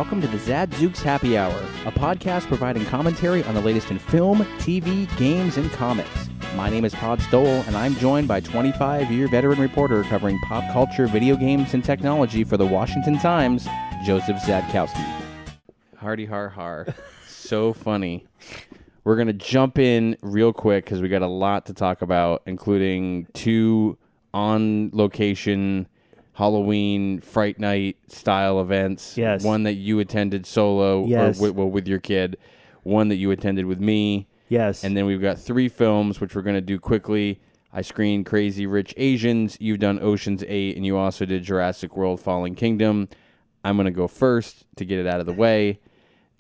welcome to the Zadzooks Happy Hour, a podcast providing commentary on the latest in film, TV, games, and comics. My name is Todd Stoll, and I'm joined by 25-year veteran reporter covering pop culture, video games, and technology for the Washington Times, Joseph Zadkowski. Hardy har har. So funny. We're going to jump in real quick because we got a lot to talk about, including 2 on-location Halloween Fright Night style events. Yes. One that you attended solo yes. or with your kid. One that you attended with me. Yes. And then we've got 3 films, which we're going to do quickly. I screened Crazy Rich Asians. You've done Ocean's 8, and you also did Jurassic World Fallen Kingdom. I'm going to go first to get it out of the way.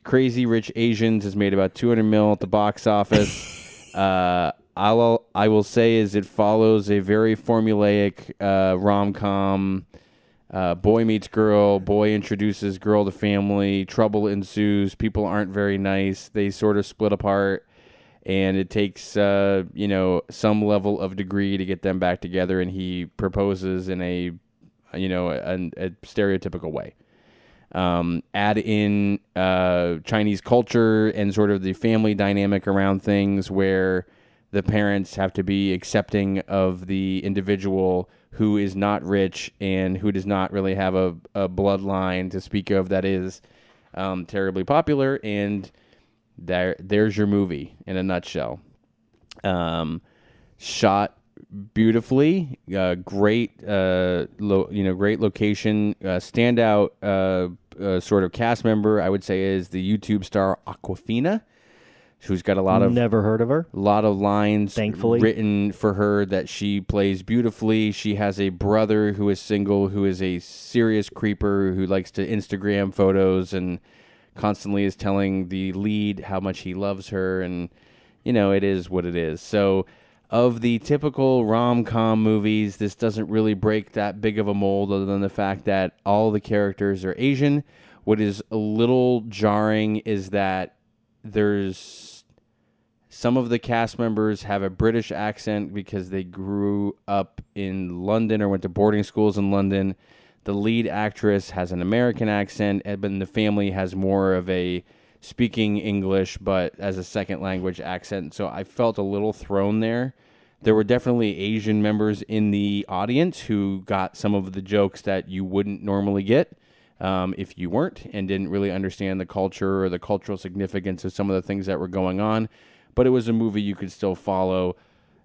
Crazy Rich Asians has made about $200 million at the box office. I will say is it follows a very formulaic rom-com. Boy meets girl, boy introduces girl to family, trouble ensues, people aren't very nice, they sort of split apart, and it takes some level of degree to get them back together, and he proposes in a stereotypical way. Add in Chinese culture and sort of the family dynamic around things where the parents have to be accepting of the individual who is not rich and who does not really have a bloodline to speak of that is terribly popular, and there's your movie in a nutshell. Shot beautifully, great location. Standout sort of cast member, I would say, is the YouTube star Awkwafina, who's got a lot of... Never heard of her. A lot of lines thankfully written for her that she plays beautifully. She has a brother who is single, who is a serious creeper, who likes to Instagram photos and constantly is telling the lead how much he loves her, and, it is what it is. So, of the typical rom-com movies, this doesn't really break that big of a mold other than the fact that all the characters are Asian. What is a little jarring is that there's some of the cast members have a British accent because they grew up in London or went to boarding schools in London. The lead actress has an American accent, but the family has more of a speaking English but as a second language accent. So I felt a little thrown there. There were definitely Asian members in the audience who got some of the jokes that you wouldn't normally get if you weren't and didn't really understand the culture or the cultural significance of some of the things that were going on. But it was a movie you could still follow.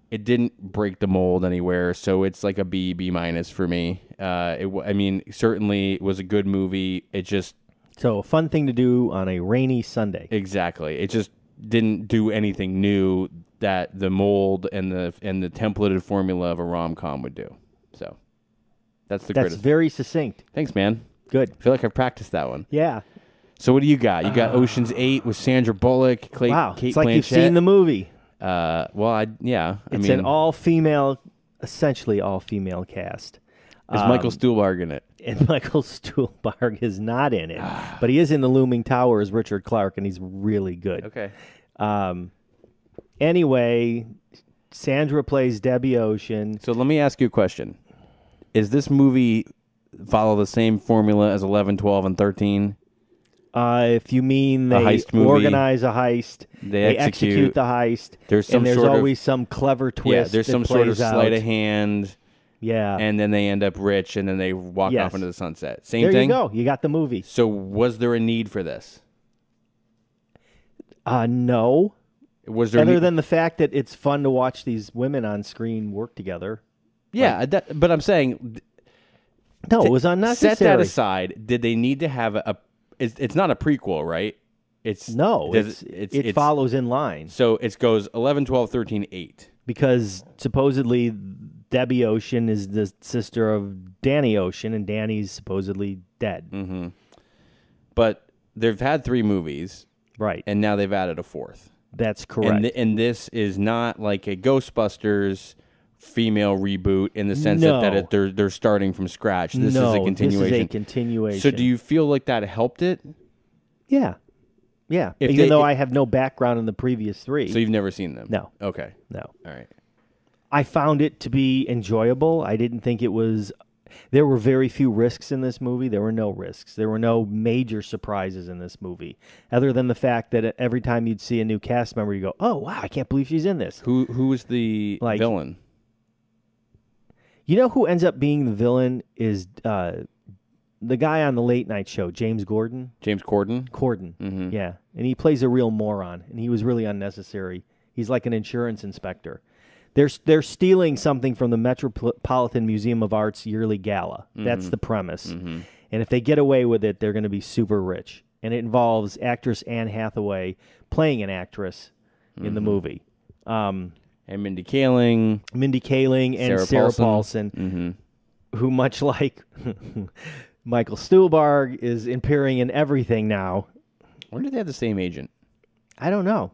It didn't break the mold anywhere, so it's like a B minus for me. Certainly it was a good movie. It just... So a fun thing to do on a rainy Sunday. Exactly. It just didn't do anything new that the mold and the templated formula of a rom-com would do. So that's criticism. Very succinct. Thanks, man. Good. I feel like I've practiced that one. Yeah. So what do you got? You got Ocean's 8 with Sandra Bullock, Kate it's like Blanchett. You've seen the movie. It's an all-female, essentially all-female cast. Is Michael Stuhlbarg in it? And Michael Stuhlbarg is not in it, but he is in The Looming Tower as Richard Clark, and he's really good. Okay. Anyway, Sandra plays Debbie Ocean. So let me ask you a question. Is this movie follow the same formula as 11, 12, and 13? If you mean they organize a heist, they execute the heist, there's always some clever twist. Yeah, there's some sort of sleight of hand. Yeah. And then they end up rich, and then they walk off into the sunset. Same thing? There you go. You got the movie. So was there a need for this? No. Was there Other than the fact that it's fun to watch these women on screen work together. Yeah, but I'm saying... No, it was unnecessary. Set that aside. Did they need to have a... It's not a prequel, right? It follows in line. So it goes 11, 12, 13, 8. Because supposedly Debbie Ocean is the sister of Danny Ocean, and Danny's supposedly dead. Mm-hmm. But they've had 3 movies. Right. And now they've added a 4th. That's correct. And this is not like a Ghostbusters female reboot in the sense that they're starting from scratch. This is a continuation. This is a continuation. So do you feel like that helped it? Yeah. Yeah. Even though I have no background in the previous 3. So you've never seen them? No. Okay. No. All right. I found it to be enjoyable. I didn't think it was... There were very few risks in this movie. There were no risks. There were no major surprises in this movie, other than the fact that every time you'd see a new cast member, you go, "Oh wow, I can't believe she's in this." Who was the villain? You know who ends up being the villain is the guy on the late night show, James Corden. James Corden? Corden, mm-hmm. Yeah. And he plays a real moron, and he was really unnecessary. He's like an insurance inspector. They're stealing something from the Metropolitan Museum of Art's yearly gala. Mm-hmm. That's the premise. Mm-hmm. And if they get away with it, they're going to be super rich. And it involves actress Anne Hathaway playing an actress in the movie. And Mindy Kaling. And Sarah Paulson, who, much like Michael Stuhlbarg, is appearing in everything now. I wonder if they have the same agent. I don't know.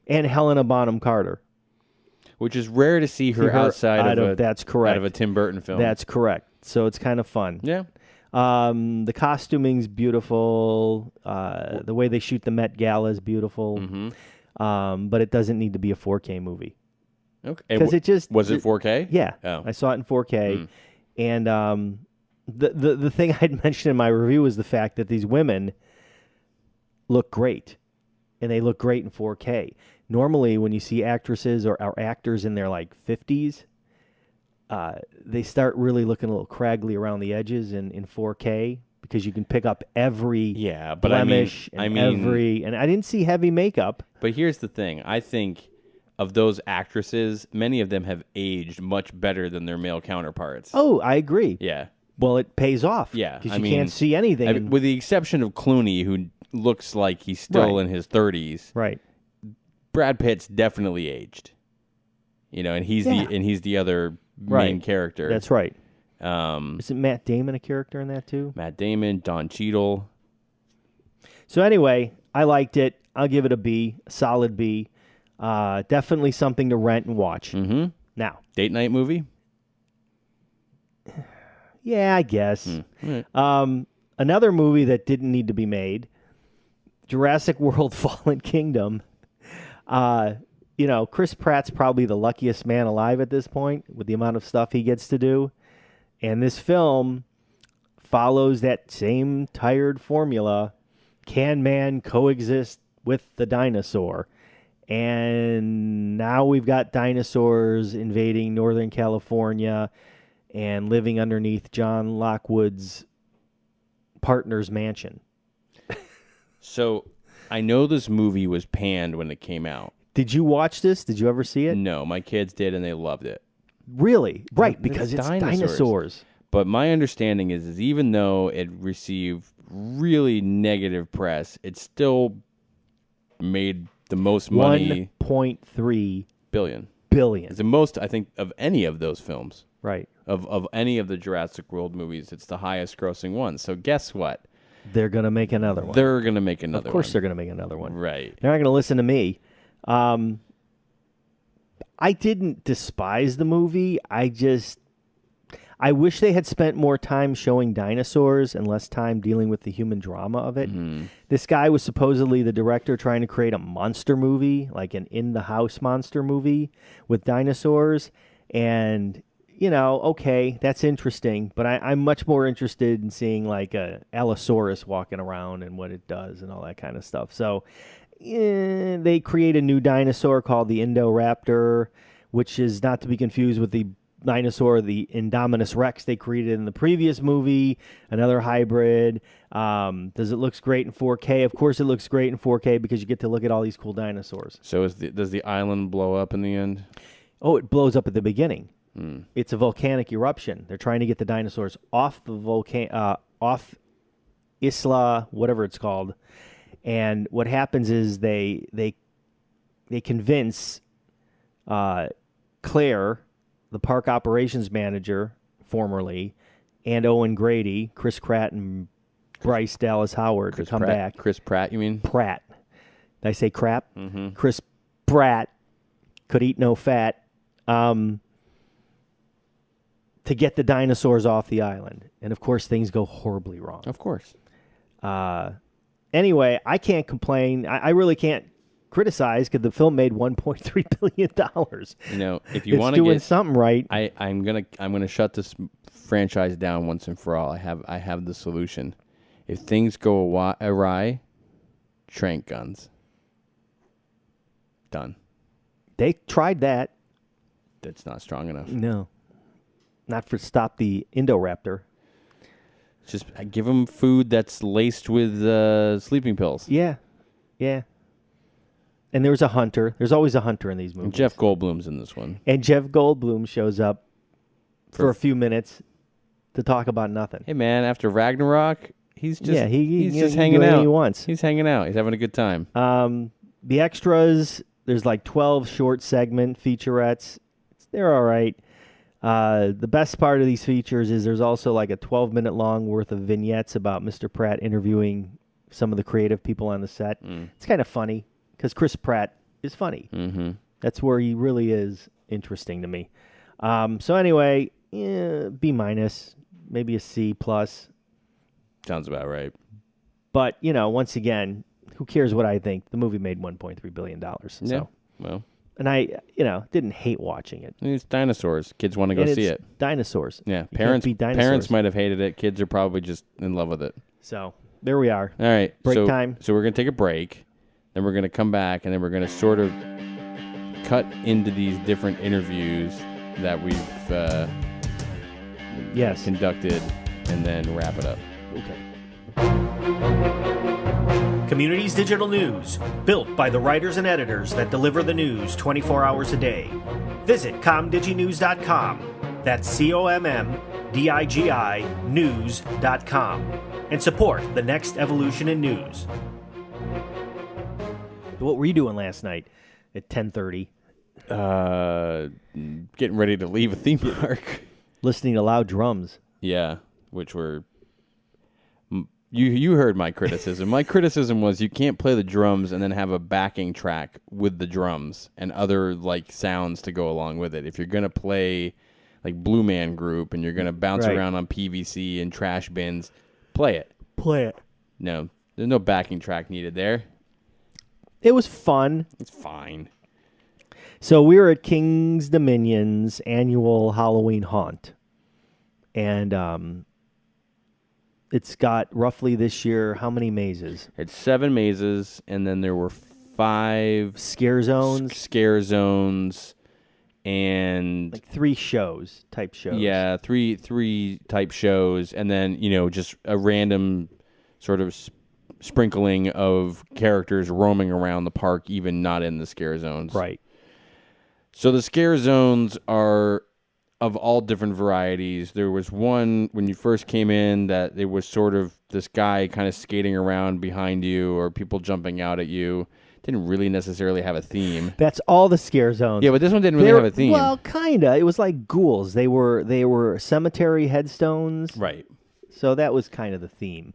And Helena Bonham Carter. Which is rare to see her outside of that's correct. Out of a Tim Burton film. That's correct. So it's kind of fun. Yeah. The costuming's beautiful. The way they shoot the Met Gala is beautiful. Mm-hmm. But it doesn't need to be a 4K movie. Okay. Because it just... Was it 4K? Yeah. Oh. I saw it in 4K. And the thing I'd mentioned in my review was the fact that these women look great. And they look great in 4K. Normally, when you see actresses or actors in their 50s, they start really looking a little craggly around the edges in 4K because you can pick up every blemish and I didn't see heavy makeup. But here's the thing. I think of those actresses, many of them have aged much better than their male counterparts. Oh, I agree. Yeah. Well, it pays off. Yeah. Because you can't see anything. With the exception of Clooney, who looks like he's still in his 30s. Right. Brad Pitt's definitely aged. And he's the other main character. That's right. Isn't Matt Damon a character in that too? Matt Damon, Don Cheadle. So anyway, I liked it. I'll give it a solid B. Definitely something to rent and watch. Mm-hmm. Now, date night movie? Yeah, I guess. Right. Another movie that didn't need to be made, Jurassic World: Fallen Kingdom. Chris Pratt's probably the luckiest man alive at this point with the amount of stuff he gets to do. And this film follows that same tired formula. Can man coexist with the dinosaur? And now we've got dinosaurs invading Northern California and living underneath John Lockwood's partner's mansion. So I know this movie was panned when it came out. Did you watch this? Did you ever see it? No, my kids did, and they loved it. Really? Right, because it's dinosaurs. But my understanding is even though it received really negative press, it still made the most money. 1.3 billion. Billion. It's the most, I think, of any of those films. Right. Of any of the Jurassic World movies, it's the highest grossing one. So guess what? They're going to make another one. They're going to make another one. Of course they're going to make another one. Right. They're not going to listen to me. I didn't despise the movie. I wish they had spent more time showing dinosaurs and less time dealing with the human drama of it. Mm-hmm. This guy was supposedly the director trying to create a monster movie, like an in-the-house monster movie with dinosaurs. And, okay, that's interesting. But I'm much more interested in seeing like a Allosaurus walking around and what it does and all that kind of stuff. So they create a new dinosaur called the Indoraptor, which is not to be confused with the dinosaur, the Indominus Rex they created in the previous movie, another hybrid. Does it look great in 4K? Of course it looks great in 4K because you get to look at all these cool dinosaurs. So does the island blow up in the end? Oh, it blows up at the beginning. It's a volcanic eruption. They're trying to get the dinosaurs off the off Isla, whatever it's called. And what happens is they convince Claire, the park operations manager, formerly, and Owen Grady, Chris Pratt, and Bryce Dallas Howard to come back. Chris Pratt, you mean? Pratt. Did I say crap? Mm-hmm. Chris Pratt could eat no fat. To get the dinosaurs off the island. And, of course, things go horribly wrong. Of course. Anyway, I can't complain. I really can't criticize because the film made $1.3 billion. You know, if you want to doing get something right, I'm gonna shut this franchise down once and for all. I have the solution. If things go awry, trank guns. Done. they tried that. That's not strong enough. No, not for stop the Indoraptor. Just give them food that's laced with sleeping pills. Yeah, yeah. And there was a hunter. There's always a hunter in these movies. And Jeff Goldblum's in this one. And Jeff Goldblum shows up for a few minutes to talk about nothing. Hey man, after Ragnarok, he's just he's he just can hanging do anything out. He wants. He's hanging out. He's having a good time. The extras, there's like 12 short segment featurettes. They're all right. The best part of these features is there's also like a 12-minute long worth of vignettes about Mr. Pratt interviewing some of the creative people on the set. It's kind of funny because Chris Pratt is funny. Mm-hmm. That's where he really is interesting to me. So anyway, B minus, maybe a C plus. Sounds about right. But, you know, once again, who cares what I think? The movie made $1.3 billion. So. Yeah. Well. And I, didn't hate watching it. It's dinosaurs. Kids want to go see it. Dinosaurs. Yeah. You can't beat dinosaurs. Parents might have hated it. Kids are probably just in love with it. So there we are. All right. Break time. So we're going to take a break. Then we're going to come back, and then we're going to sort of cut into these different interviews that we've conducted, and then wrap it up. Okay. Communities Digital News, built by the writers and editors that deliver the news 24 hours a day. Visit comdiginews.com. That's COMMDIGI news.com. And support the next evolution in news. What were you doing last night at 10:30? Getting ready to leave a theme park. Listening to loud drums. Yeah, which were... You heard my criticism. My criticism was you can't play the drums and then have a backing track with the drums and other like sounds to go along with it. If you're going to play like Blue Man Group and you're going to bounce around on PVC and trash bins, play it. Play it. No, there's no backing track needed there. It was fun. It's fine. So we were at King's Dominion's annual Halloween haunt. And it's got roughly this year, how many mazes? It's 7 mazes, and then there were 5 scare zones. Scare zones, and like 3 type shows. Yeah, three type shows, and then just a random sort of sprinkling of characters roaming around the park, even not in the scare zones. Right. So the scare zones are of all different varieties. There was one when you first came in that it was sort of this guy kind of skating around behind you or people jumping out at you. Didn't really necessarily have a theme. That's all the scare zones. Yeah, but this one didn't really have a theme. Well, kinda. It was like ghouls. They were cemetery headstones. Right. So that was kind of the theme.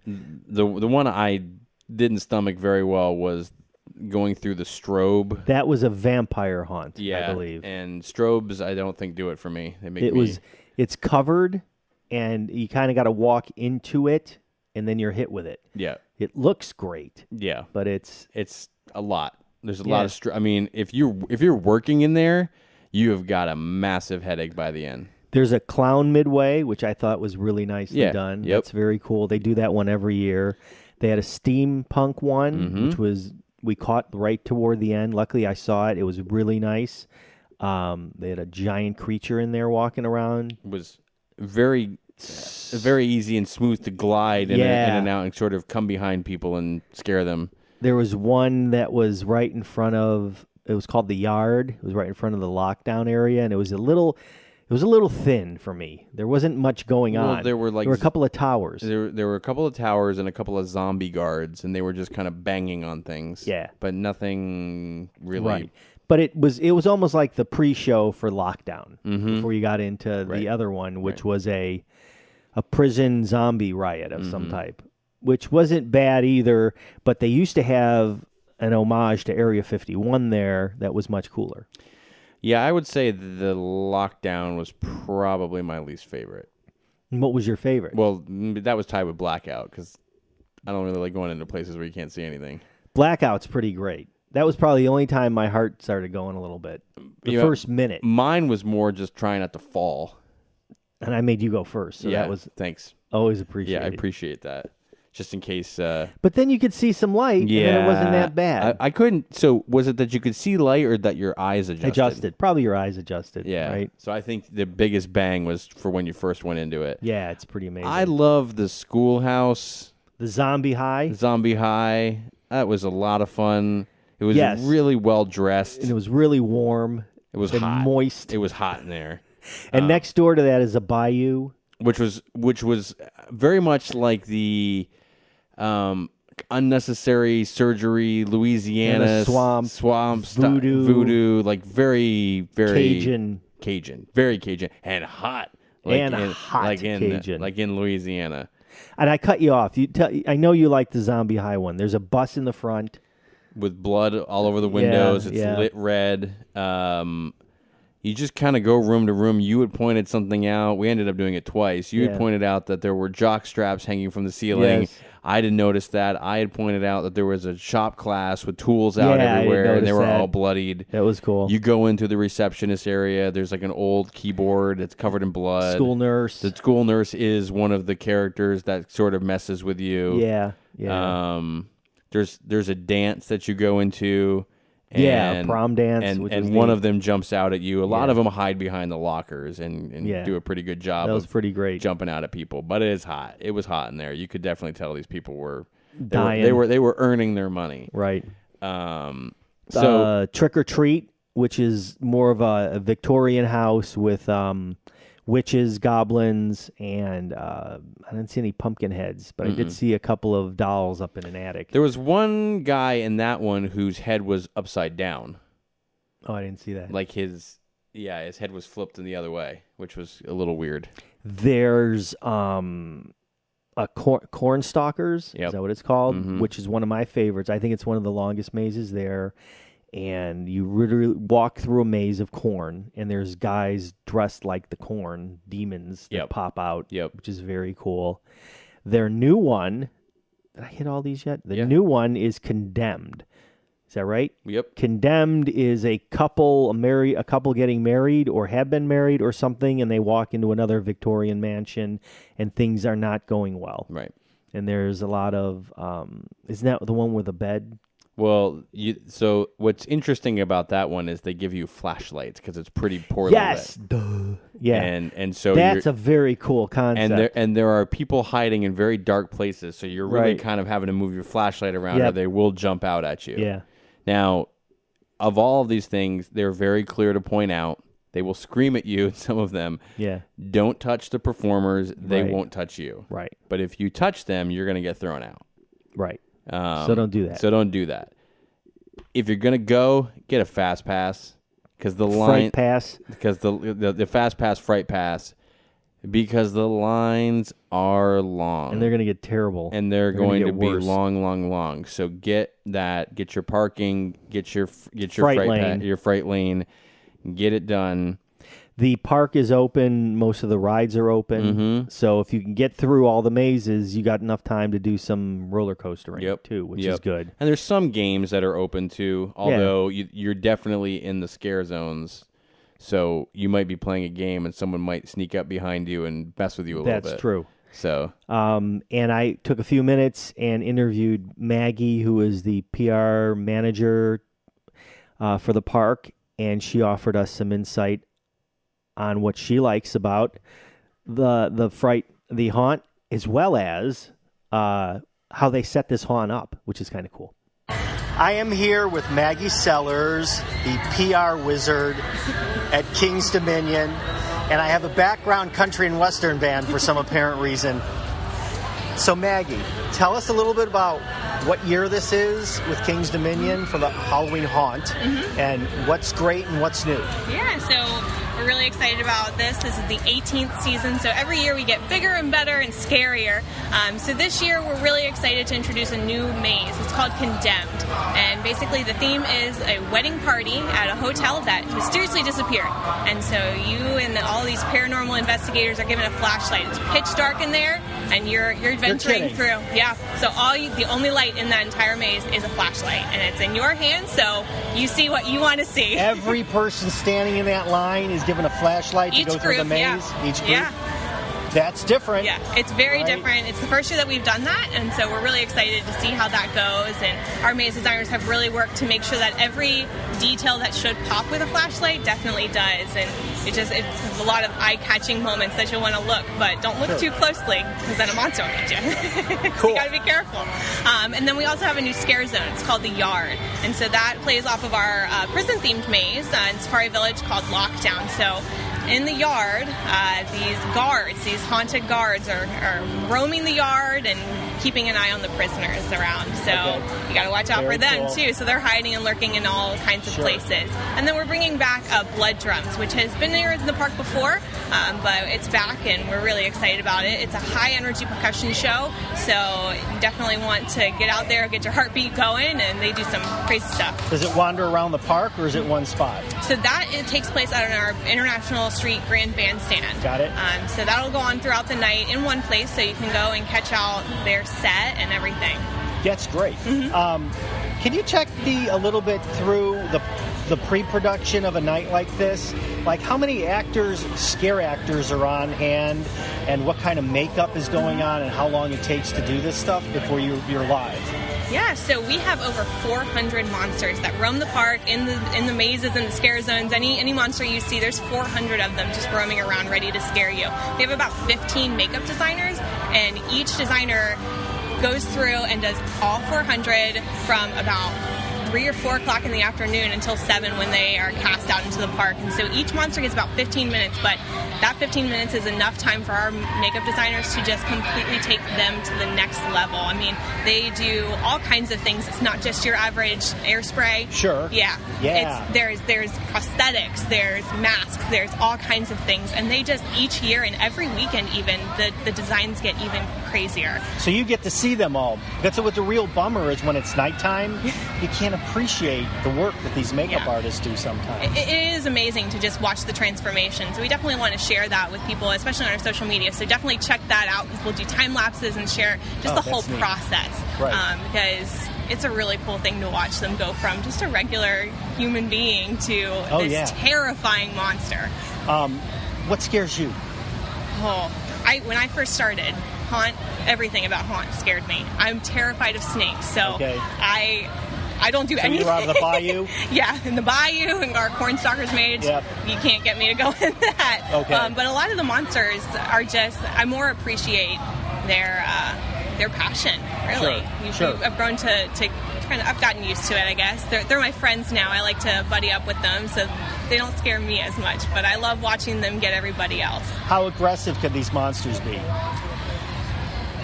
The one I didn't stomach very well was going through the strobe. That was a vampire haunt, yeah, I believe. And strobes, I don't think do it for me. They make it's covered, and you kind of got to walk into it, and then you're hit with it. Yeah, it looks great. Yeah, but it's a lot. There's a lot of I mean, if you're working in there, you have got a massive headache by the end. There's a clown midway, which I thought was really nicely done. Yep. That's very cool. They do that one every year. They had a steampunk one, which was we caught right toward the end. Luckily, I saw it. It was really nice. They had a giant creature in there walking around. It was very easy and smooth to glide in and out and sort of come behind people and scare them. There was one that was right in front of. It was called the Yard. It was right in front of the lockdown area, and it was a little thin for me. There wasn't much going on. There were a couple of towers. There were a couple of towers and a couple of zombie guards, and they were just kind of banging on things. Yeah, but nothing really. Right. But it was almost like the pre-show for lockdown before you got into the other one, which was a prison zombie riot of some type, which wasn't bad either. But they used to have an homage to Area 51 there that was much cooler. Yeah, I would say the lockdown was probably my least favorite. What was your favorite? Well, that was tied with Blackout because I don't really like going into places where you can't see anything. Blackout's pretty great. That was probably the only time my heart started going a little bit. The first minute. Mine was more just trying not to fall. And I made you go first, so that was thanks. Always appreciated. Yeah, I appreciate that. Just in case. But then you could see some light, and it wasn't that bad. I couldn't. So was it that you could see light or that your eyes adjusted? Probably your eyes adjusted. Yeah. Right? So I think the biggest bang was for when you first went into it. Yeah, it's pretty amazing. I love the schoolhouse. The zombie high. That was a lot of fun. It was really well dressed. And it was really warm. It was and hot. Moist. It was hot in there. And next door to that is a bayou. Which was very much like the unnecessary surgery, Louisiana swamp voodoo, like very, very Cajun, very Cajun, and hot, like in Louisiana. And I cut you off. I know you like the zombie high one. There's a bus in the front with blood all over the windows. It's lit red. You just kind of go room to room. You had pointed something out. We ended up doing it twice. You had pointed out that there were jock straps hanging from the ceiling. Yes. I didn't notice that. I had pointed out that there was a shop class with tools out everywhere, and they were all bloodied. That was cool. You go into the receptionist area. There's like an old keyboard that's covered in blood. School nurse. The school nurse is one of the characters that sort of messes with you. Yeah. There's a dance that you go into. Prom dance. And one of them jumps out at you. A lot of them hide behind the lockers and do a pretty good job. That was pretty great. Jumping out at people, but it is hot. It was hot in there. You could definitely tell these people were dying. They were earning their money. Right. So Trick or Treat, which is more of a Victorian house with witches, goblins, and I didn't see any pumpkin heads, but I did see a couple of dolls up in an attic. There was one guy in that one whose head was upside down. Oh, I didn't see that. Like his head was flipped in the other way, which was a little weird. There's a corn stalkers. Is that what it's called? Which is one of my favorites. I think it's one of the longest mazes there. And you literally walk through a maze of corn, and there's guys dressed like the corn, demons that pop out, which is very cool. Their new one, did I hit all these yet? The new one is Condemned. Is that right? Yep. Condemned is a couple getting married or have been married or something, and they walk into another Victorian mansion, and things are not going well. Right. And there's a lot of, isn't that the one with a bed? Well, so what's interesting about that one is they give you flashlights because it's pretty poorly lit. Duh. Yeah. And so that's a very cool concept. And there are people hiding in very dark places, so you're really kind of having to move your flashlight around or they will jump out at you. Yeah. Now, of all of these things, they're very clear to point out. They will scream at you, some of them. Yeah. Don't touch the performers. They won't touch you. Right. But if you touch them, you're going to get thrown out. Right. So don't do that. If you're gonna go, get a fast pass because the line fright pass because the fast pass fright pass because the lines are long and they're gonna get terrible and they're going to be long. So get your parking, get your fright lane, get it done. The park is open. Most of the rides are open. So if you can get through all the mazes, you got enough time to do some roller coastering too, which is good. And there's some games that are open too, although you're definitely in the scare zones. So you might be playing a game and someone might sneak up behind you and mess with you a little bit. That's true. So, and I took a few minutes and interviewed Maggie, who is the PR manager for the park, and she offered us some insight on what she likes about the haunt, as well as how they set this haunt up, which is kind of cool. I am here with Maggie Sellers, the PR wizard at King's Dominion, and I have a background country and western band for some apparent reason. So Maggie, tell us a little bit about what year this is with King's Dominion for the Halloween haunt, and what's great and what's new. Yeah, so we're really excited about this. This is the 18th season, so every year we get bigger and better and scarier. So this year we're really excited to introduce a new maze. It's called Condemned, and basically the theme is a wedding party at a hotel that mysteriously disappeared. And so you and all these paranormal investigators are given a flashlight. It's pitch dark in there, and you're venturing through. Yeah. So the only light in that entire maze is a flashlight, and it's in your hand, so you see what you want to see. Every person standing in that line is given a flashlight to go through the maze. Yeah. Each group. Yeah. That's different. Yeah, it's very different. It's the first year that we've done that, and so we're really excited to see how that goes. And our maze designers have really worked to make sure that every detail that should pop with a flashlight definitely does. And it's a lot of eye-catching moments that you'll want to look, but don't look too closely because then a monster will get you. Cool. So you got to be careful. And then we also have a new scare zone. It's called the Yard, and so that plays off of our prison-themed maze in Safari Village called Lockdown. So in the Yard, these haunted guards are roaming the yard and keeping an eye on the prisoners around. So you got to watch out for them too. So they're hiding and lurking in all kinds of places. And then we're bringing back Blood Drums, which has been here in the park before, but it's back and we're really excited about it. It's a high energy percussion show, so you definitely want to get out there, get your heartbeat going, and they do some crazy stuff. Does it wander around the park or is it one spot? So it takes place out on our International Street Grand Bandstand. Got it. So that'll go on throughout the night in one place, so you can go and catch out their set and everything. That's great. Mm-hmm. Can you check me a little bit through the pre-production of a night like this? Like how many scare actors are on hand, and what kind of makeup is going on, and how long it takes to do this stuff before you're live? Yeah, so we have over 400 monsters that roam the park in the mazes and the scare zones. Any monster you see, there's 400 of them just roaming around ready to scare you. We have about 15 makeup designers, and each designer goes through and does all 400 from about 3 or 4 o'clock in the afternoon until 7 when they are cast out into the park. And so each monster gets about 15 minutes, but that 15 minutes is enough time for our makeup designers to just completely take them to the next level. I mean, they do all kinds of things. It's not just your average airspray. Sure. Yeah. There's prosthetics, there's masks, there's all kinds of things. And they just, each year and every weekend even, the designs get even crazier. So you get to see them all. That's what the real bummer is when it's nighttime. You can't appreciate the work that these makeup artists do sometimes. It is amazing to just watch the transformation. So we definitely want to share that with people, especially on our social media. So definitely check that out, because we'll do time lapses and share just the whole process. Right. Because it's a really cool thing to watch them go from just a regular human being to this terrifying monster. What scares you? When I first started, everything about Haunt scared me. I'm terrified of snakes, so I don't do anything. So you're out of the bayou? Yeah, in the bayou, and our Cornstalker's Mage. Yep. You can't get me to go in that. Okay. But a lot of the monsters are just, I more appreciate their passion, really. Sure. I've grown to kind of, I've gotten used to it, I guess. They're my friends now. I like to buddy up with them, so they don't scare me as much, but I love watching them get everybody else. How aggressive could these monsters be?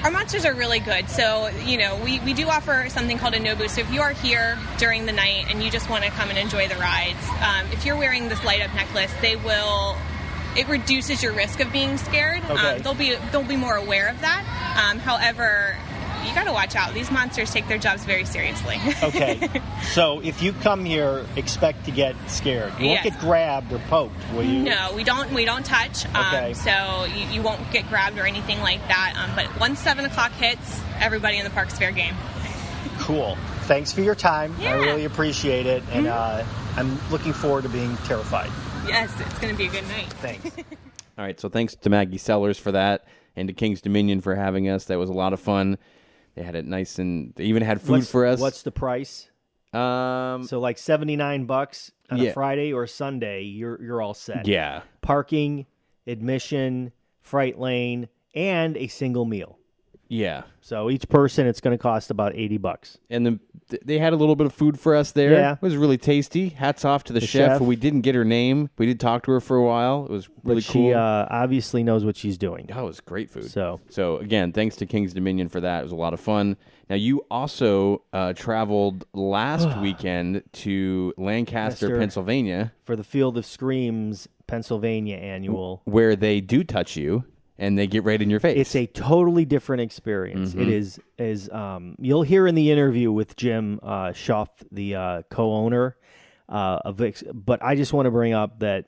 Our monsters are really good. So, we do offer something called a Nobu. So if you are here during the night and you just want to come and enjoy the rides, if you're wearing this light-up necklace, it reduces your risk of being scared. Okay. They'll be more aware of that. However, you got to watch out. These monsters take their jobs very seriously. Okay. So if you come here, expect to get scared. You won't get grabbed or poked, will you? No, we don't touch. Okay. So you won't get grabbed or anything like that. But once 7 o'clock hits, everybody in the park's fair game. Cool. Thanks for your time. Yeah. I really appreciate it. And I'm looking forward to being terrified. Yes, it's going to be a good night. Thanks. All right, so thanks to Maggie Sellers for that, and to King's Dominion for having us. That was a lot of fun. They had it nice, and they even had food for us. What's the price? So like $79 on a Friday or Sunday, you're all set. Yeah. Parking, admission, fright lane, and a single meal. Yeah. So each person, it's going to cost about $80. And they had a little bit of food for us there. Yeah. It was really tasty. Hats off to the chef. We didn't get her name. We did talk to her for a while. It was really cool. She obviously knows what she's doing. Oh, it was great food. So again, thanks to King's Dominion for that. It was a lot of fun. Now, you also traveled last weekend to Lancaster, Pennsylvania. For the Field of Screams Pennsylvania annual. Where they do touch you. And they get right in your face. It's a totally different experience. Mm-hmm. It is. You'll hear in the interview with Jim Schaff, the co-owner of Vix. But I just want to bring up that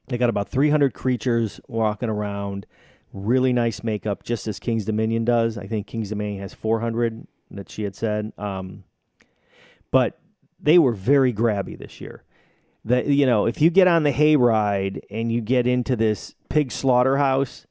they got about 300 creatures walking around Really nice makeup, just as King's Dominion does. I think King's Dominion has 400 that she had said. But they were very grabby this year. If you get on the hayride and you get into this pig slaughterhouse,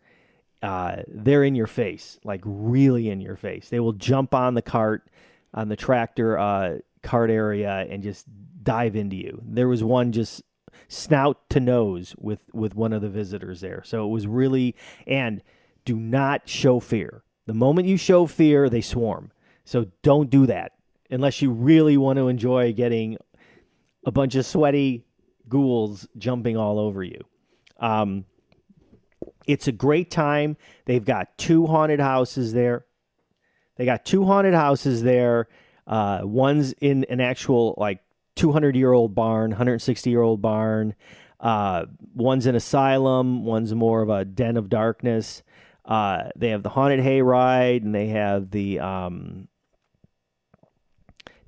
they're in your face, like really in your face. They will jump on the cart, on the tractor cart area, and just dive into you. There was one just snout to nose with one of the visitors there. So it was really, and do not show fear. The moment you show fear, they swarm. So don't do that unless you really want to enjoy getting a bunch of sweaty ghouls jumping all over you. It's a great time. They've got 2 haunted houses there. One's in an actual 200-year-old barn, 160-year-old barn. One's an asylum. One's more of a den of darkness. They have the haunted hayride, and they have the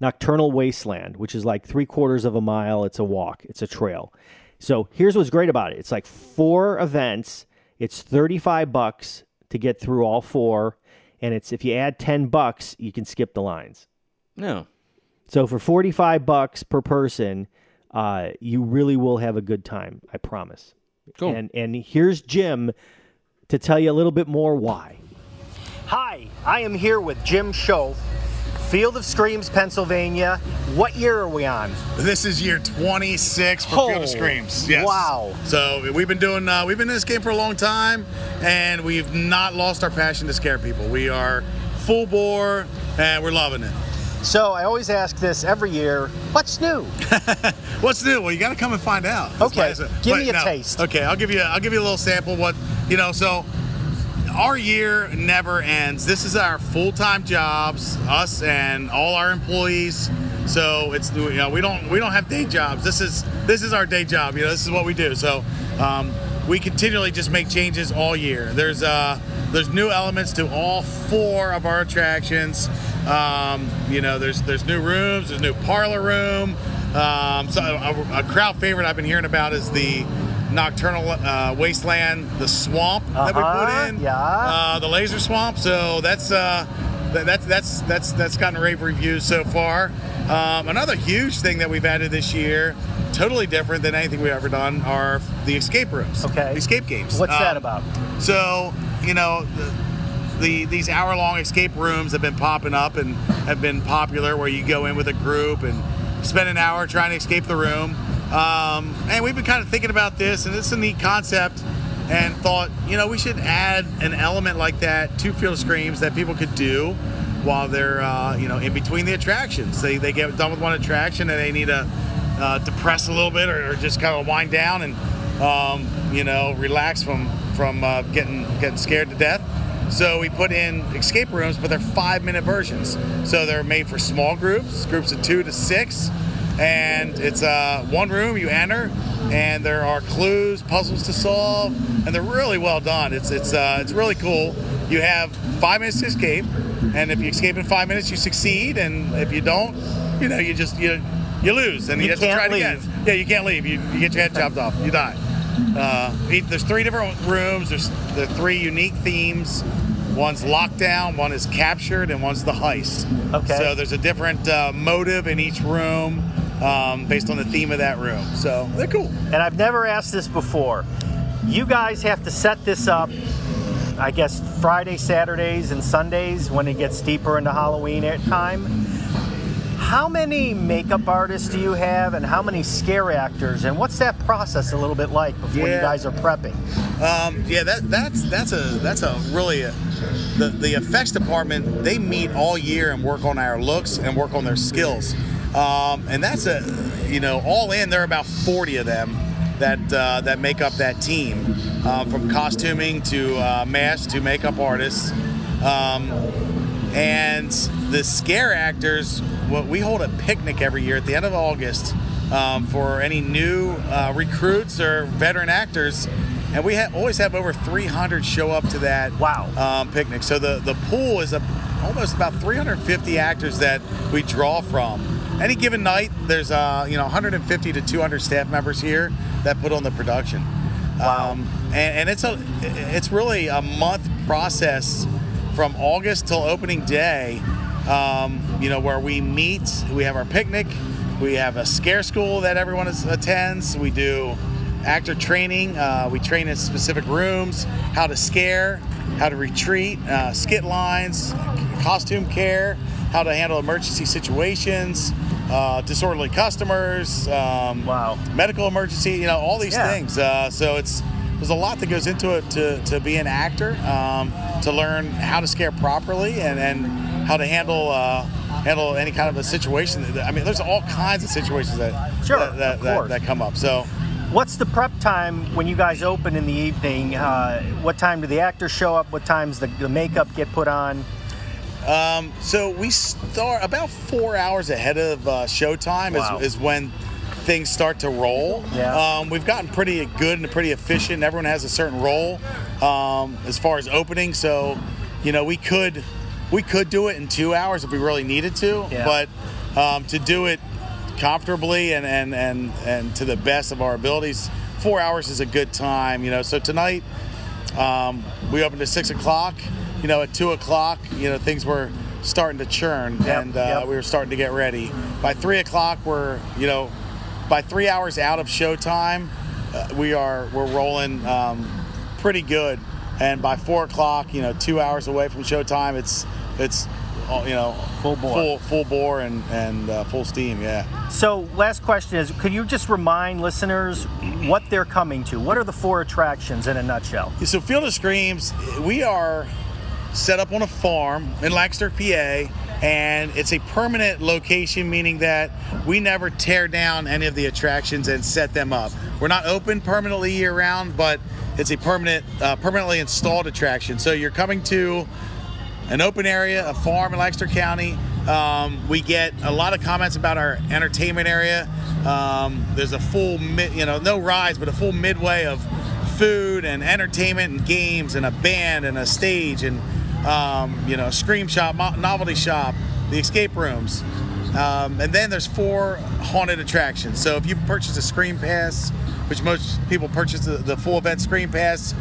Nocturnal Wasteland, which is like 3/4 of a mile. It's a walk. It's a trail. So here's what's great about it. It's like 4 events. It's $35 to get through all 4. And it's if you add $10, you can skip the lines. No. So for $45 per person, you really will have a good time. I promise. Cool. And here's Jim to tell you a little bit more why. Hi, I am here with Jim Yeoh, Field of Screams, Pennsylvania. What year are we on? This is year 26 for Field of Screams. Yes. Wow. So we've been in this game for a long time, and we've not lost our passion to scare people. We are full bore, and we're loving it. So I always ask this every year, what's new? What's new? Well, you got to come and find out. Okay, give me a taste. Okay, I'll give you a little sample. So our year never ends. This is our full-time jobs, us and all our employees. So it's we don't have day jobs. This is our day job. This is what we do. So we continually just make changes all year. There's new elements to all 4 of our attractions. There's new rooms. There's new parlor room. So a crowd favorite I've been hearing about is the Nocturnal Wasteland, the swamp that we put in. Yeah. The laser swamp. So that's gotten rave reviews so far. Another huge thing that we've added this year, totally different than anything we've ever done, are the escape rooms. Okay. The escape games. What's that about? So these hour-long escape rooms have been popping up and have been popular, where you go in with a group and spend an hour trying to escape the room. And we've been kind of thinking about this, and it's a neat concept, and thought, we should add an element like that to Field of Screams that people could do while they're, in between the attractions. They get done with one attraction and they need to depress a little bit or just kind of wind down and, relax from getting scared to death. So we put in escape rooms, but they're 5-minute versions. So they're made for small groups of 2 to 6. And it's one room you enter, and there are clues, puzzles to solve, and they're really well done. It's really cool. You have 5 minutes to escape, and if you escape in 5 minutes, you succeed, and if you don't, you lose, and you have to try it again. Yeah, you can't leave. You get your head chopped off. You die. There's 3 different rooms. There's 3 unique themes. One's lockdown, one is captured, and one's the heist. Okay. So there's a different motive in each room based on the theme of that room. So they're cool. And I've never asked this before. You guys have to set this up, I guess, Friday, Saturdays, and Sundays when it gets deeper into Halloween time. How many makeup artists do you have, and how many scare actors, and what's that process a little bit like before you guys are prepping? That's a really the effects department. They meet all year and work on our looks and work on their skills, and that's all in. There are about 40 of them that make up that team, from costuming to mask to makeup artists, and the scare actors. We hold a picnic every year at the end of August for any new recruits or veteran actors, and we always have over 300 show up to that picnic. So the pool is almost about 350 actors that we draw from. Any given night, there's 150 to 200 staff members here that put on the production. Wow. And it's really a month process from August till opening day, where we meet, we have our picnic, we have a scare school that everyone attends, we do actor training, we train in specific rooms, how to scare, how to retreat, skit lines, costume care, how to handle emergency situations, disorderly customers, medical emergency, all these things. So there's a lot that goes into it to be an actor, to learn how to scare properly and how to handle any kind of a situation. I mean, there's all kinds of situations that come up. So. What's the prep time when you guys open in the evening? What time do the actors show up? What times the makeup get put on? So we start about 4 hours ahead of showtime is when things start to roll. Yeah. We've gotten pretty good and pretty efficient. Everyone has a certain role as far as opening. So, we could do it in 2 hours if we really needed to. Yeah. But to do it comfortably and to the best of our abilities, 4 hours is a good time. So tonight we opened at 6 o'clock. At 2 o'clock, things were starting to churn, and we were starting to get ready. By 3 o'clock, by 3 hours out of showtime, we're rolling pretty good. And by 4 o'clock, 2 hours away from showtime, it's full bore and full steam. Yeah. So last question is, could you just remind listeners what they're coming to? What are the 4 attractions in a nutshell? So Field of Screams, we are set up on a farm in Lancaster, PA, and it's a permanent location, meaning that we never tear down any of the attractions and set them up. We're not open permanently year-round, but it's a permanently installed attraction. So you're coming to an open area, a farm in Lancaster County. We get a lot of comments about our entertainment area. There's a full, no rides, but a full midway of food and entertainment and games and a band and a stage and a scream shop, novelty shop, the escape rooms. And then there's 4 haunted attractions. So if you purchase a Scream Pass, which most people purchase the full event Scream Pass,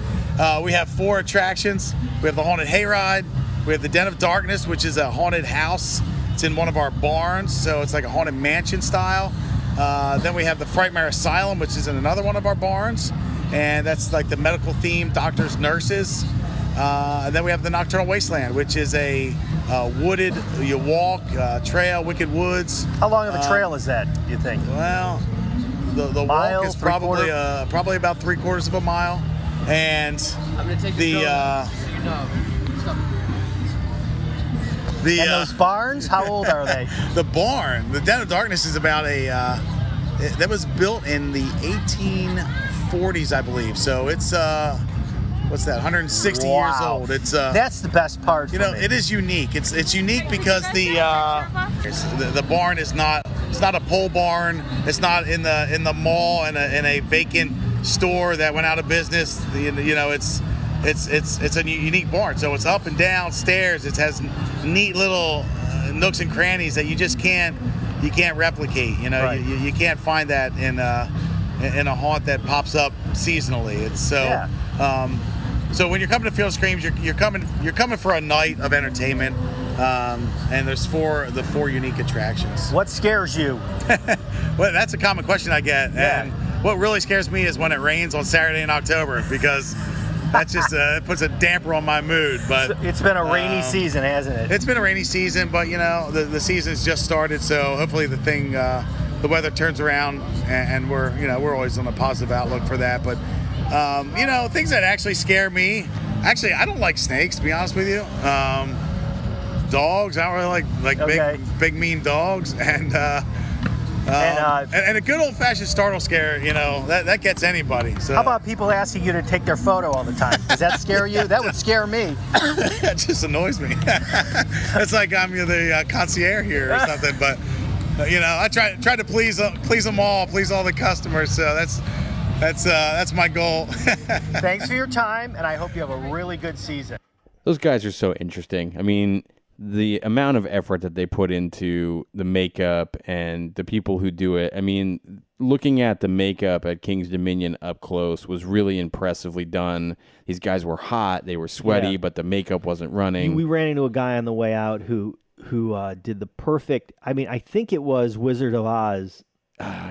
we have 4 attractions. We have the Haunted Hayride, we have the Den of Darkness, which is a haunted house. It's in one of our barns, so it's like a haunted mansion style. Then we have the Frightmare Asylum, which is in another one of our barns, and that's like the medical theme, doctors, nurses. And then we have the Nocturnal Wasteland, which is a wooded, you walk, trail, wicked woods. How long of a trail is that, do you think? Well, the walk is probably about 3/4 of a mile. And and those barns, how old are they? The barn, the Den of Darkness, is about that was built in the 1840s, I believe. So it's what's that? 160 years old. It's that's the best part. For me. It is unique. It's unique because the barn is not. It's not a pole barn. It's not in the mall in a vacant store that went out of business. It's a unique barn. So it's up and down stairs. It has neat little nooks and crannies that you just can't replicate. Right. You can't find that in a haunt that pops up seasonally. It's so. Yeah. So when you're coming to Field of Screams, you're coming for a night of entertainment, and there's the 4 unique attractions. What scares you? Well, that's a common question I get, Yeah. and what really scares me is when it rains on Saturday in October, because that's just it puts a damper on my mood. But It's been a rainy season, hasn't it? it's been a rainy season, but the season's just started, so hopefully the weather turns around, and we're always on a positive outlook for that. But things that actually scare me. Actually, I don't like snakes, to be honest with you. Dogs, I don't really like Okay. big mean dogs, and a good old fashioned startle scare. That gets anybody. So How about people asking you to take their photo all the time? Does that scare you? That would scare me. That just annoys me. It's like I'm the concierge here or something. But I try to please them all, please all the customers. So that's my goal. Thanks for your time, and I hope you have a really good season. Those guys are so interesting. I mean, the amount of effort that they put into the makeup and the people who do it. I mean, looking at the makeup at King's Dominion up close was really impressively done. These guys were hot, they were sweaty, but the makeup wasn't running. We ran into a guy on the way out who did the perfect. I mean, I think it was Wizard of Oz.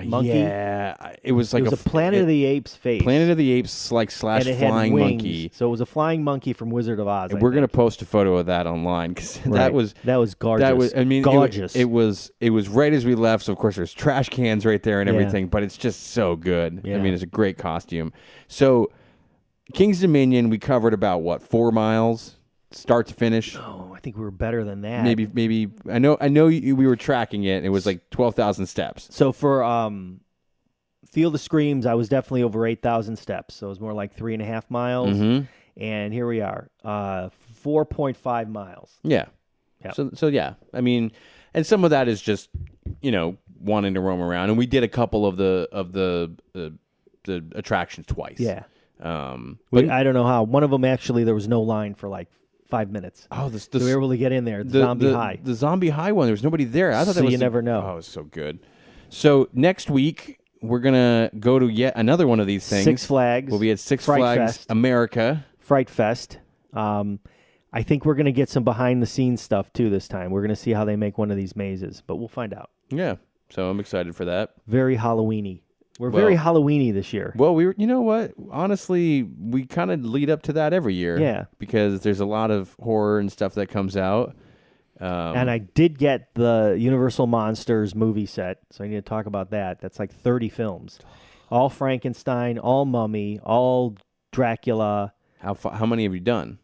Monkey. Yeah, it was like a Planet of the Apes face. Planet of the Apes like slash and it flying had wings, monkey. So it was a flying monkey from Wizard of Oz. And we're gonna post a photo of that online because that was gorgeous. That was, I mean, gorgeous. It was right as we left. So of course there's trash cans right there and everything, but it's just so good. Yeah. I mean, it's a great costume. So King's Dominion, we covered about 4 miles, start to finish. Oh, I think we were better than that. Maybe I know we were tracking it. It was like 12,000 steps. So for Field of Screams, I was definitely over 8,000 steps. So it was more like 3.5 miles. Mm-hmm. And here we are, 4.5 miles. Yeah. Yep. So yeah, I mean, and some of that is just wanting to roam around, and we did a couple of the attractions twice. Yeah. But I don't know how. One of them actually there was no line for like 5 minutes. Oh, so we were able to get in there. The Zombie High. The Zombie High one. There was nobody there. I thought so that was you never know. Oh, it was so good. So next week we're gonna go to yet another one of these things. Six Flags. We'll be at Six Fright Flags Fest. America. Fright Fest. I think we're going to get some behind-the-scenes stuff, too, this time. We're going to see how they make one of these mazes, but we'll find out. Yeah, so I'm excited for that. Very Halloween-y. We're very Halloween-y this year. Well, you know what? Honestly, we kind of lead up to that every year. Yeah. Because there's a lot of horror and stuff that comes out. And I did get the Universal Monsters movie set, so I need to talk about that. That's like 30 films. All Frankenstein, all Mummy, all Dracula. How many have you done?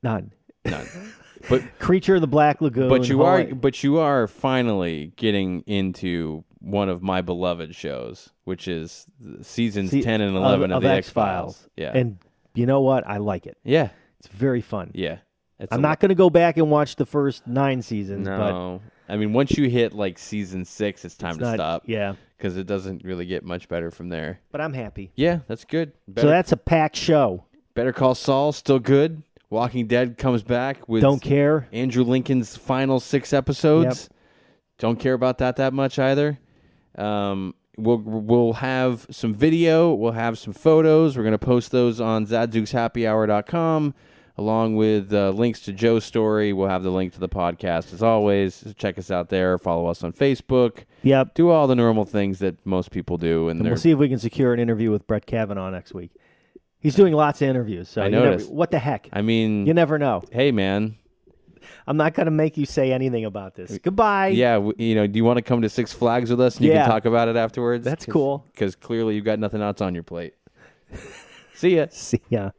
None. But Creature of the Black Lagoon. But you are finally getting into one of my beloved shows, which is seasons 10 and 11 of the X-Files. Yeah. And you know what? I like it. Yeah. It's very fun. Yeah. I'm not going to go back and watch the first 9 seasons. No. I mean, once you hit like season 6, it's time to stop. Yeah. Because it doesn't really get much better from there. But I'm happy. Yeah, that's good. So that's a packed show. Better Call Saul, still good. Walking Dead comes back with Don't care. Andrew Lincoln's final 6 episodes. Yep. Don't care about that much either. We'll have some video. We'll have some photos. We're going to post those on ZadzooksHappyHour.com along with links to Joe's story. We'll have the link to the podcast as always. So check us out there. Follow us on Facebook. Yep. Do all the normal things that most people do. And we'll see if we can secure an interview with Brett Kavanaugh next week. He's doing lots of interviews, so I noticed. What the heck? I mean, you never know. Hey, man. I'm not going to make you say anything about this. Goodbye. Yeah, do you want to come to Six Flags with us and you can talk about it afterwards? That's cool. Because clearly you've got nothing else on your plate. See ya. See ya.